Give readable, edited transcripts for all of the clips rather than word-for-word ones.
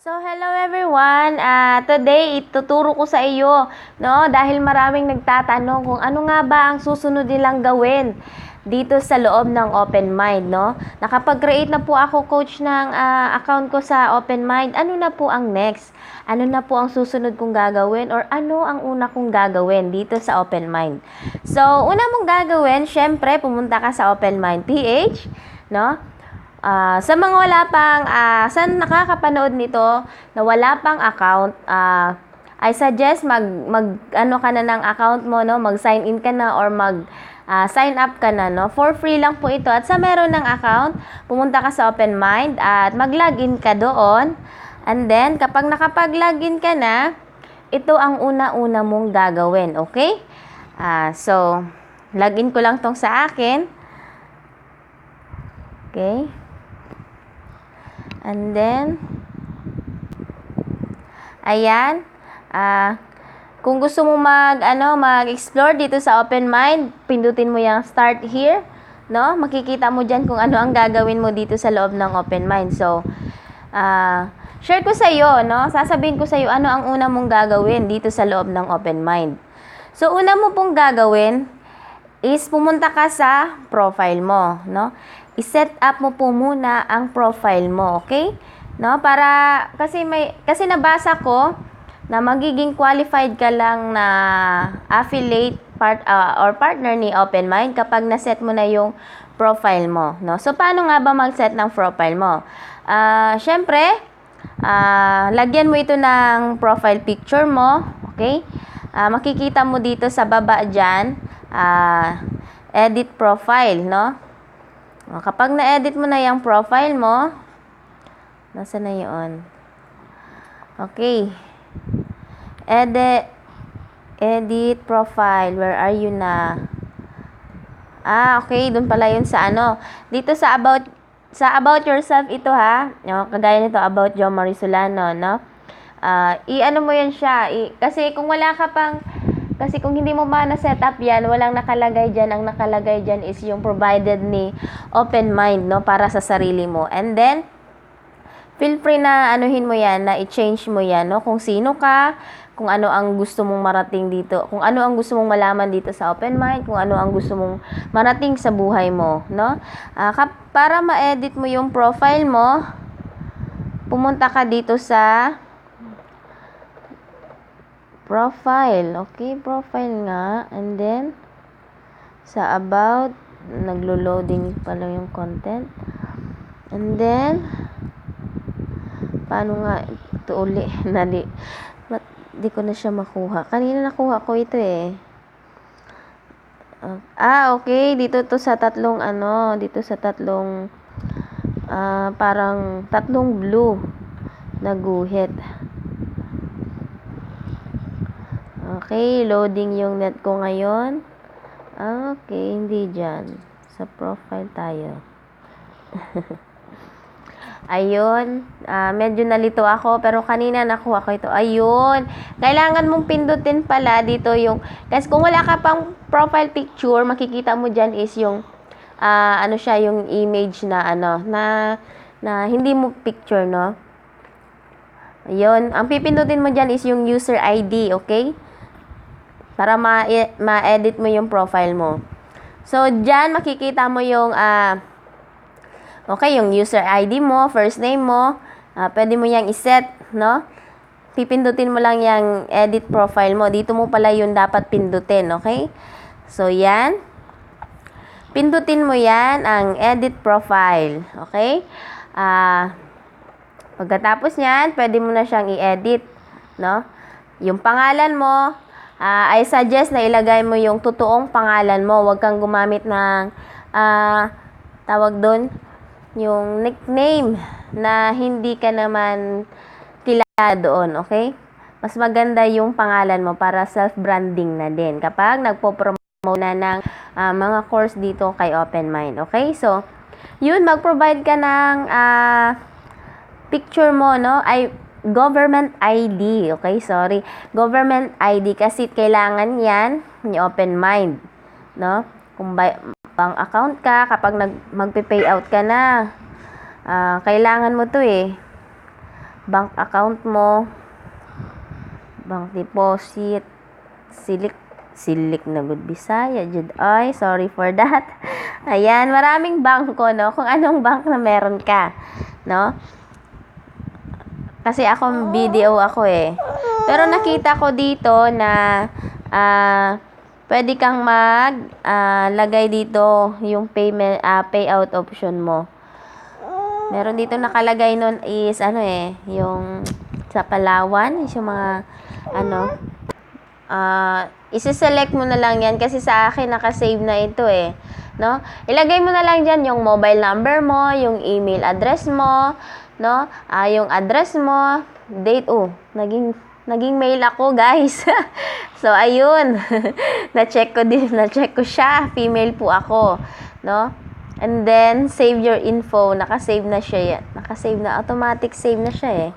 So, hello everyone. Today, ituturo ko sa iyo, no? Dahil maraming nagtatanong kung ano nga ba ang susunod nilang gawin dito sa loob ng Open Mind, no? Nakapag-create na po ako, coach, ng account ko sa Open Mind. Ano na po ang next? Ano na po ang susunod kong gagawin? Or ano ang una kong gagawin dito sa Open Mind? So, una mong gagawin, syempre, pumunta ka sa Open Mind PH, no? Sa mga wala pang, sa nakakapanood nito na wala pang account, I suggest ano ka na ng account mo, no? Mag-sign in ka na or sign up ka na, no? For free lang po ito. At sa meron ng account, pumunta ka sa Open Mind at mag-login ka doon. And then, kapag nakapag-login ka na, ito ang una-una mong gagawin, okay? So, login ko lang tong sa akin. Okay? And then, ayan, kung gusto mo mag-explore dito sa Open Mind, pindutin mo yung start here, no? Makikita mo dyan kung ano ang gagawin mo dito sa loob ng Open Mind. So, share ko sa iyo, no? Sasabihin ko sa iyo ano ang una mong gagawin dito sa loob ng Open Mind. So, una mo pong gagawin is pumunta ka sa profile mo, no? I-set up mo po muna ang profile mo, okay? No, para kasi nabasa ko na magiging qualified ka lang na affiliate or partner ni Open Mind kapag na-set mo na yung profile mo, no? So paano nga ba mag-set ng profile mo? Syempre, lagyan mo ito ng profile picture mo, okay? Makikita mo dito sa baba diyan, edit profile, no? Kapag na-edit mo na yung profile mo, nasa na yun? Okay. Edit profile. Where are you na? Okay. Doon pala yun sa ano. Dito sa about yourself ito, ha. No, kagaya nito, about Jo Marie Solano, no? I-ano mo yan siya. Kasi kung hindi mo ba na-set up yan, walang nakalagay dyan. Ang nakalagay dyan is yung provided ni Open Mind, no? Para sa sarili mo. And then, feel free na anuhin mo yan, na i-change mo yan, no? Kung sino ka, kung ano ang gusto mong marating dito, kung ano ang gusto mong malaman dito sa Open Mind, kung ano ang gusto mong marating sa buhay mo, no? Para ma-edit mo yung profile mo, pumunta ka dito sa profile. Okay, profile nga. And then, sa about, naglo-loading pala yung content. And then, paano nga ito uli? Di ko na siya makuha. Kanina nakuha ko ito eh. Okay. Dito to sa tatlong parang tatlong blue na guhit. Okay, loading yung net ko ngayon. Okay, hindi dyan. Sa profile tayo. Ayun, medyo nalito ako, pero kanina nakuha ko ito. Ayun, kailangan mong pindutin pala dito yung, kasi kung wala ka pang profile picture, makikita mo dyan is yung, yung image na, na hindi mo picture, no? Ayun, ang pipindutin mo dyan is yung user ID, okay? Para ma-edit mo yung profile mo. So, dyan makikita mo yung, yung user ID mo, first name mo, pwede mo yang iset, no? Pipindutin mo lang yung edit profile mo. Dito mo pala yung dapat pindutin, okay? So, yan. Pindutin mo yan, ang edit profile, okay? Pagkatapos yan, pwede mo na siyang i-edit, no? Yung pangalan mo, I suggest na ilagay mo yung totoong pangalan mo. Huwag kang gumamit ng, tawag doon, yung nickname na hindi ka naman kilala doon, okay? Mas maganda yung pangalan mo para self-branding na din kapag nagpo-promote na ng mga course dito kay Open Mind, okay? So, yun, mag-provide ka ng picture mo, no? Government ID, okay? Sorry. Government ID kasi kailangan yan ni Open Mind, no? Kung bank account ka, kapag magpe-pay out ka na, kailangan mo to eh. bank account mo, bank deposit, silik na good Bisaya, jud ay, sorry for that. Ayan, maraming bangko, no? Kung anong bank na meron ka, no? Kasi ako, BDO ako eh. Pero nakita ko dito na pwede kang lagay dito yung payout option mo. Meron dito nakalagay nun is yung sa Palawan, yung mga isi-select mo na lang yan kasi sa akin nakasave na ito eh, no? Ilagay mo na lang diyan yung mobile number mo, yung email address mo, no? Yung address mo, date, naging mail ako, guys. So ayun. na-check ko siya, female po ako, no? And then save your info, naka-save na siya. Naka-save na, automatic save na siya eh.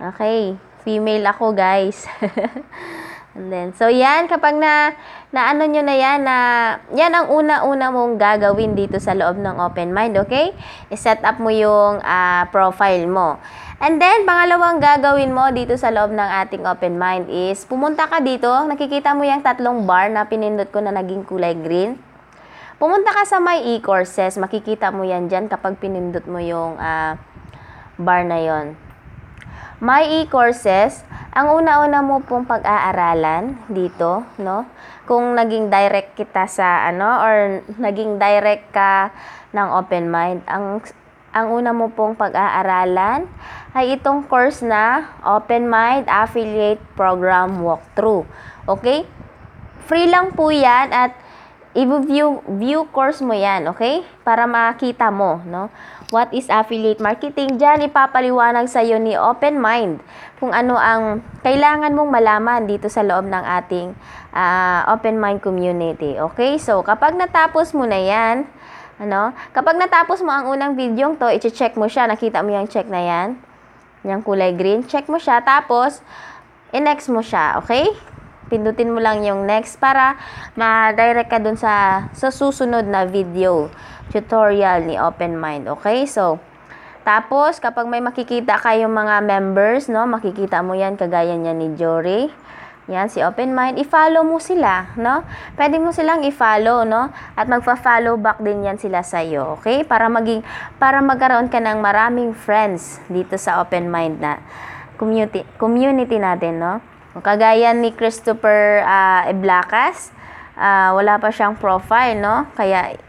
Okay, female ako, guys. And then, so yan, kapag naano nyo na yan, yan ang una-una mong gagawin dito sa loob ng Open Mind, okay? I-set up mo yung profile mo. And then, pangalawang gagawin mo dito sa loob ng ating Open Mind is, pumunta ka dito, nakikita mo yung tatlong bar na pinindot ko na naging kulay green. Pumunta ka sa My e-courses, makikita mo yan dyan kapag pinindot mo yung bar na yon. My e-courses, ang una-una mo pong pag-aaralan dito, no? Kung naging direct kita sa or naging direct ka ng Open Mind, ang una mo pong pag-aaralan ay itong course na Open Mind Affiliate Program Walkthrough. Okay? Free lang po yan at i-view course mo yan, okay? Para makita mo, no? What is affiliate marketing? Diyan ipapaliwanag sa iyo ni Open Mind kung ano ang kailangan mong malaman dito sa loob ng ating Open Mind community. Okay? So, kapag natapos mo na yan, kapag natapos mo ang unang video to, i-check mo siya. Nakita mo yung check na yan? Yung kulay green. Check mo siya. Tapos, i-next mo siya. Okay? Pindutin mo lang yung next para ma-direct ka dun sa susunod na video tutorial ni Open Mind. Okay? So, tapos, kapag may makikita kayong mga members, no, makikita mo yan, kagaya niya ni Jory. Yan, si Open Mind. I-follow mo sila, no? Pwede mo silang i-follow, no? At magpa-follow back din yan sila sa'yo. Okay? Para magkaroon ka ng maraming friends dito sa Open Mind na community natin, no? Kagaya ni Christopher Eblacas, wala pa siyang profile, no? Kaya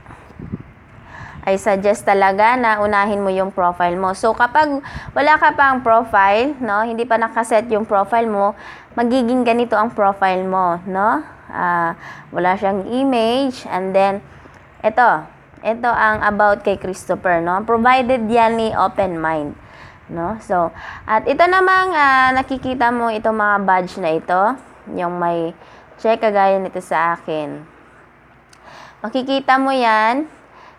I suggest talaga na unahin mo yung profile mo. So, kapag wala ka pang profile, no? Hindi pa nakaset yung profile mo, magiging ganito ang profile mo, no? Wala siyang image, and then ito ang about kay Christopher, no? Provided yan ni Open Mind. No? So, at ito namang nakikita mo itong mga badge na ito, yung may check kagaya nito sa akin. Makikita mo yan.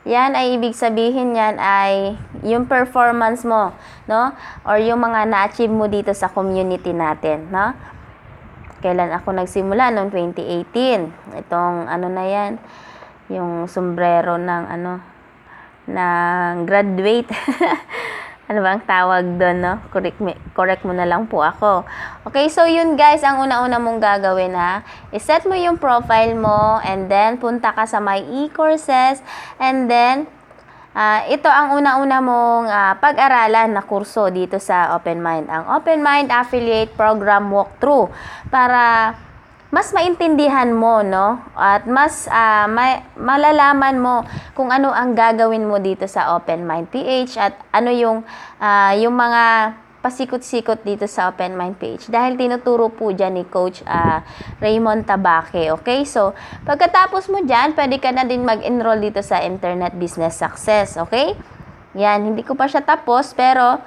Yan ay ibig sabihin yan ay yung performance mo, no? Or yung mga na-achieve mo dito sa community natin, no? Kailan ako nagsimula? Noong 2018. Itong na yan, yung sombrero ng ng graduate. Ano ba ang tawag doon, no? Correct mo na lang po ako. Okay, so yun guys, ang una-una mong gagawin ha. I-set mo yung profile mo and then punta ka sa My e-courses and then ito ang una-una mong pag-aralan na kurso dito sa Open Mind. Ang Open Mind Affiliate Program Walkthrough para mas maintindihan mo, no? At mas malalaman mo kung ano ang gagawin mo dito sa Open Mind PH at ano yung mga pasikot-sikot dito sa Open Mind PH. Dahil tinuturo po dyan ni Coach Raymond Tabaque. Okay? So, pagkatapos mo dyan, pwede ka na din mag-enroll dito sa Internet Business Success. Okay? Yan, hindi ko pa siya tapos, pero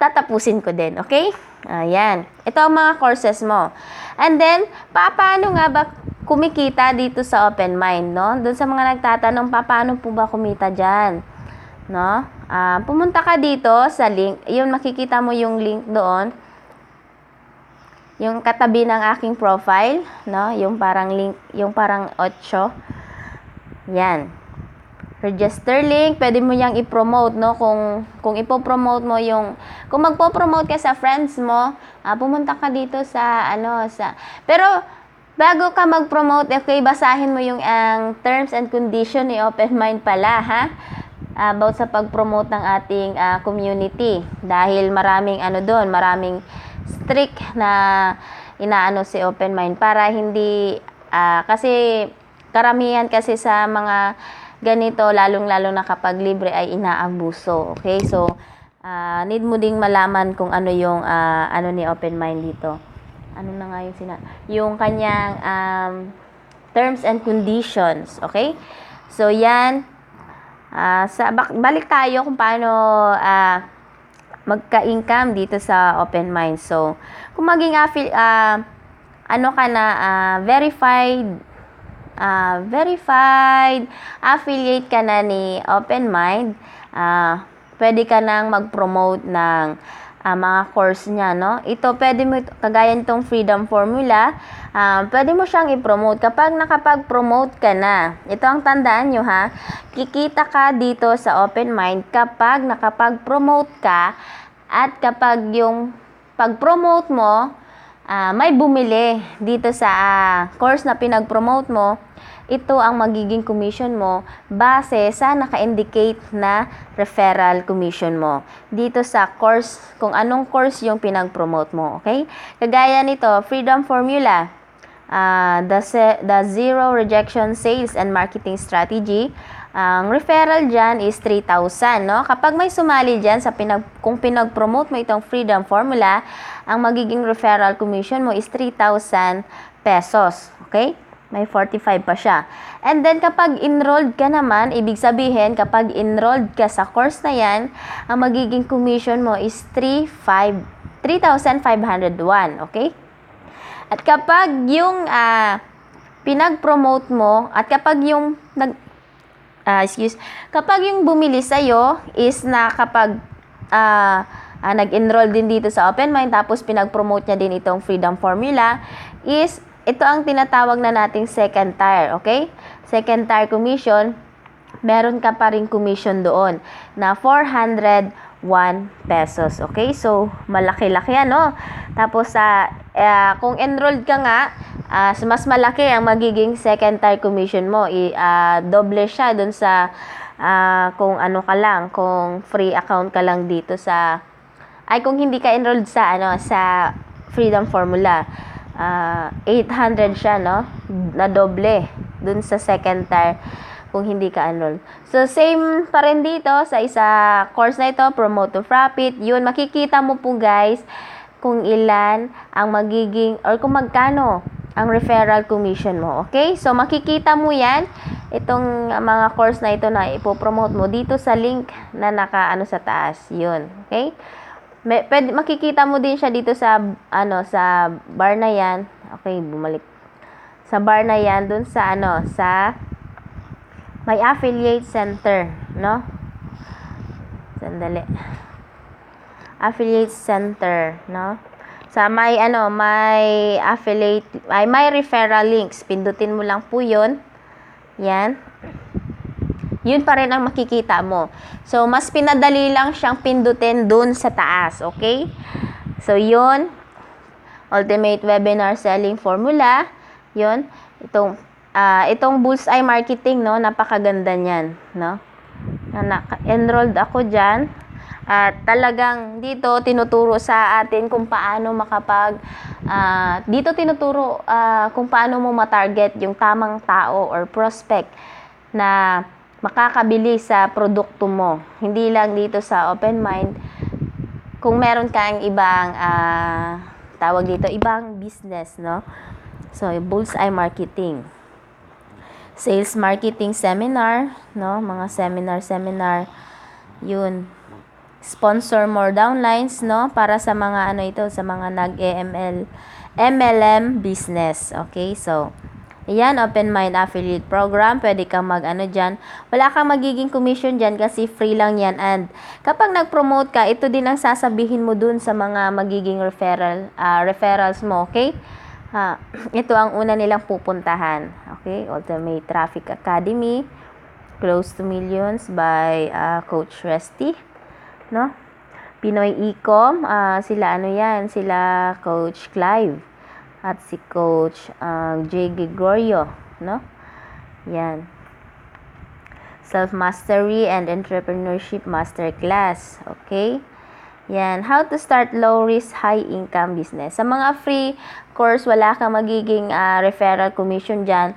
tatapusin ko din, okay? Ayan. Ito ang mga courses mo. And then, paano nga ba kumikita dito sa Open Mind, no? Doon sa mga nagtatanong, paano po ba kumita dyan? No? Pumunta ka dito sa link. Yun, makikita mo yung link doon. Yung katabi ng aking profile, no? Yung parang link, yung parang 8. Yan. register link, pwede mo yang i-promote, no? Kung ipo-promote mo yung, kung magpo-promote ka sa friends mo, pumunta ka dito sa, pero, bago ka mag-promote, okay, basahin mo yung ang terms and condition ni Open Mind pala, ha? About sa pag-promote ng ating community. Dahil maraming doon, maraming strict na inaano si Open Mind para hindi, kasi karamihan kasi sa mga ganito, lalong-lalo na kapag libre ay inaabuso. Okay? So, need mo ding malaman kung ano yung ni Open Mind dito. Ano na nga yung yung kanyang terms and conditions. Okay? So, yan. Balik tayo kung paano magka-income dito sa Open Mind. So, kung maging verified affiliate ka na ni Open Mind, pwede ka nang mag-promote ng mga course niya, no? Ito, pwede mo, kagaya nitong Freedom Formula, pwede mo siyang i-promote. Kapag nakapag-promote ka na, ito ang tandaan nyo, ha? Kikita ka dito sa Open Mind kapag nakapag-promote ka at kapag yung pag-promote mo, may bumili dito sa course na pinag-promote mo, ito ang magiging commission mo base sa naka-indicate na referral commission mo dito sa course, kung anong course yung pinag-promote mo, okay? Kagaya nito, Freedom Formula, the Zero Rejection Sales and Marketing Strategy, ang referral dyan is 3,000, no? Kapag may sumali dyan kung pinag-promote mo itong Freedom Formula, ang magiging referral commission mo is 3,000 pesos, okay? May 45 pa siya. And then, kapag enrolled ka naman, ibig sabihin, kapag enrolled ka sa course na yan, ang magiging commission mo is 3,501, okay? At kapag yung pinag-promote mo, at kapag yung kapag yung bumili sa'yo is na kapag nag-enroll din dito sa Open Mind, tapos pinag-promote niya din itong Freedom Formula, is ito ang tinatawag na nating second tier, okay? Second tier commission, meron ka pa ring commission doon na 401 pesos, okay? So, malaki-laki ano? Tapos, kung enrolled ka nga, mas malaki ang magiging second tier commission mo. Doble siya doon sa kung ano ka lang, kung free account ka lang dito sa, kung hindi ka enrolled sa, sa Freedom Formula. 800 siya, no? Na doble dun sa second tier kung hindi ka enrolled. So, same pa rin dito sa isa course na ito, Promote to Profit. Yun, makikita mo po guys kung ilan ang magiging or kung magkano ang referral commission mo. Okay? So, makikita mo yan, itong mga course na ito na ipopromote mo dito sa link na sa taas. Yun. Okay? Makikita mo din siya dito sa sa bar na yan. Okay, bumalik. Sa bar na yan dun sa sa may affiliate center, no? Sandali. Affiliate center, no? Sa may may affiliate, may referral links. Pindutin mo lang po 'yon. Yan. Yun pa rin ang makikita mo. So, mas pinadali lang siyang pindutin dun sa taas. Okay? So, yun. Ultimate Webinar Selling Formula. Yun. Itong Bullseye Marketing, no? Napakaganda niyan, no? Enrolled ako dyan. At talagang dito tinuturo sa atin kung paano dito tinuturo kung paano mo matarget yung tamang tao or prospect na makakabili sa produkto mo. Hindi lang dito sa Open Mind. Kung meron kang ibang tawag dito, ibang business, no? So, Bullseye Marketing. Sales Marketing Seminar, no? Mga seminar. Yun. Sponsor more downlines, no? Para sa mga sa mga MLM business. Okay? So, ayan, Open Mind Affiliate Program. Pwede kang dyan. Wala kang magiging commission dyan kasi free lang yan. And kapag nag-promote ka, ito din ang sasabihin mo dun sa mga magiging referrals mo. Okay? Ito ang una nilang pupuntahan. Okay? Ultimate Traffic Academy, Close to Millions by Coach Resty, no? Pinoy Ecom, sila ano yan, sila Coach Clive at si Coach J. Gregorio, no? Yan. Self-Mastery and Entrepreneurship Masterclass, okay? Yan, how to start low risk, high income business. Sa mga free course, wala kang magiging referral commission dyan,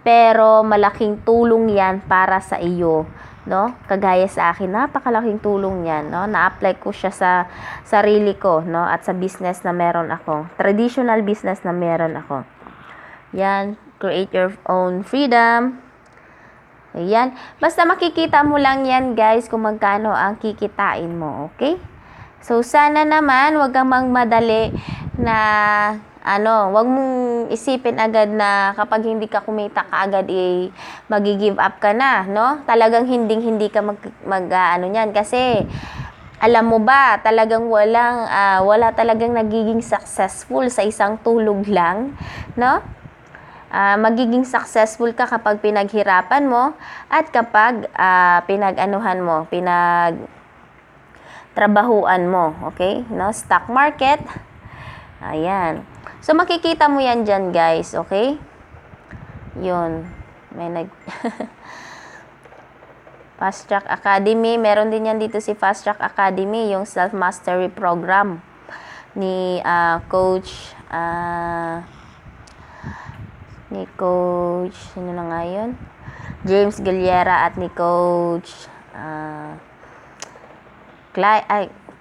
pero malaking tulong yan para sa iyo, no? Kagaya sa akin, napakalaking tulong yan, no? Na-apply ko siya sa sarili ko, no? At sa business na meron ako, traditional business na meron ako. Yan, create your own freedom. Ayan, basta makikita mo lang yan guys kung magkano ang kikitain mo, okay? So, sana naman, wag kang magmadali na, wag mong isipin agad na kapag hindi ka kumita kaagad, magi-give up ka na, no? Talagang hindi ka niyan. Kasi, alam mo ba, talagang wala talagang nagiging successful sa isang tulog lang, no? Magiging successful ka kapag pinaghirapan mo at kapag trabahuan mo, okay? No, stock market. Ayan. So makikita mo 'yan diyan, guys, okay? 'Yun. Fast Track Academy, meron din 'yan dito si Fast Track Academy, yung self-mastery program ni coach sino na nga 'yun? James Galiera at ni coach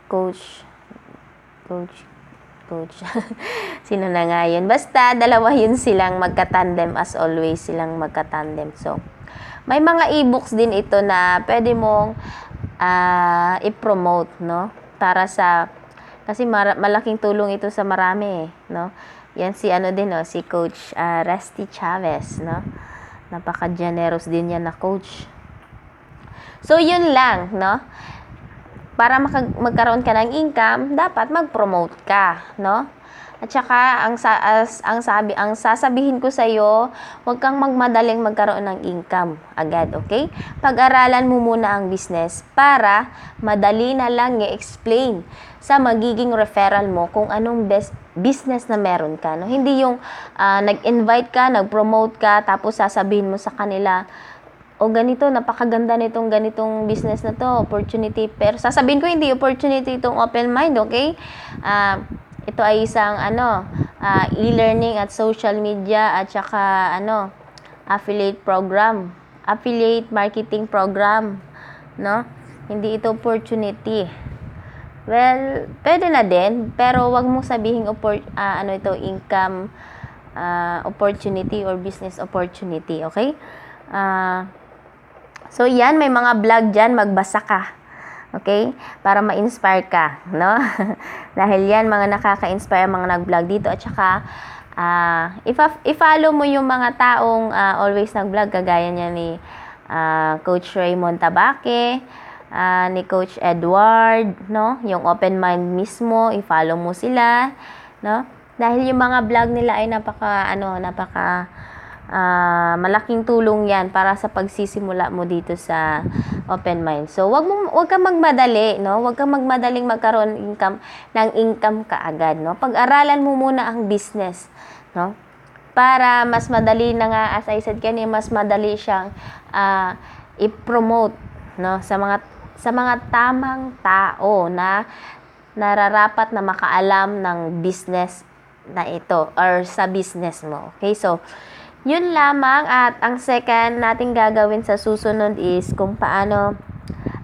coach sino na nga yun, basta dalawa yun silang magka-tandem, as always silang magka-tandem. So may mga e-books din ito na pwede mong i-promote, no, para kasi malaking tulong ito sa marami, no. Yan si si Coach Resty Chavez, no, napaka-generous din yan na coach. So yun lang, no. Para magkaroon ka ng income, dapat mag-promote ka, no? At saka ang sasabihin ko sa iyo, huwag kang magmadaling magkaroon ng income agad, okay? Pag-aralan mo muna ang business para madali na lang i-explain sa magiging referral mo kung anong best business na meron ka, no? Hindi yung nag-invite ka, nag-promote ka, tapos sasabihin mo sa kanila, o ganito, napakaganda nitong ganitong business na to, opportunity. Pero sasabihin ko, hindi opportunity itong open mind, okay? Ito ay isang e-learning at social media at saka affiliate marketing program, no? Hindi ito opportunity. Well, pwede na din, pero wag mong sabihin income opportunity or business opportunity, okay? So, yan, may mga vlog dyan, magbasa ka. Okay? Para ma-inspire ka, no? Dahil yan, mga nakaka-inspire, mga nag-vlog dito. At saka, i-follow mo yung mga taong always nag-vlog, kagaya niya ni Coach Raymond Tabaque, ni Coach Edward, no? Yung Open Mind mismo, i-follow mo sila, no? Dahil yung mga vlog nila ay malaking tulong yan para sa pagsisimula mo dito sa Open Mind. So, wag kang magmadali, no? Wag kang magmadaling magkaroon ng income kaagad, no? Pag-aralan mo muna ang business, no? Para mas madali na nga, as I said kanina, mas madali siyang i-promote, no? Sa mga tamang tao na nararapat na makaalam ng business na ito or sa business mo. Okay? So, yun lamang, at ang second nating gagawin sa susunod is kung paano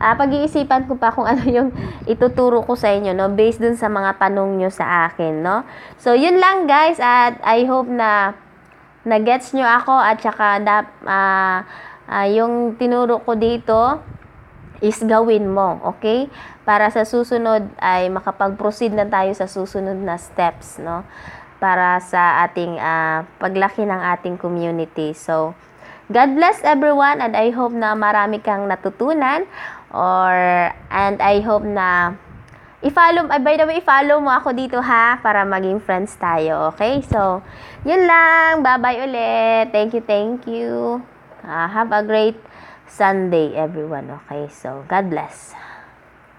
pag-iisipan ko pa kung ano yung ituturo ko sa inyo, no, based dun sa mga tanong nyo sa akin, no. So yun lang guys, at I hope na gets nyo ako, at saka yung tinuro ko dito is gawin mo, okay? Para sa susunod ay makapag-proceed na tayo sa susunod na steps, no, para sa ating paglaki ng ating community. So, God bless everyone, and I hope na marami kang natutunan, and I hope na by the way, follow mo ako dito ha, para maging friends tayo, okay? So, yun lang. Bye-bye ulit. Thank you. Have a great Sunday, everyone. Okay, so God bless.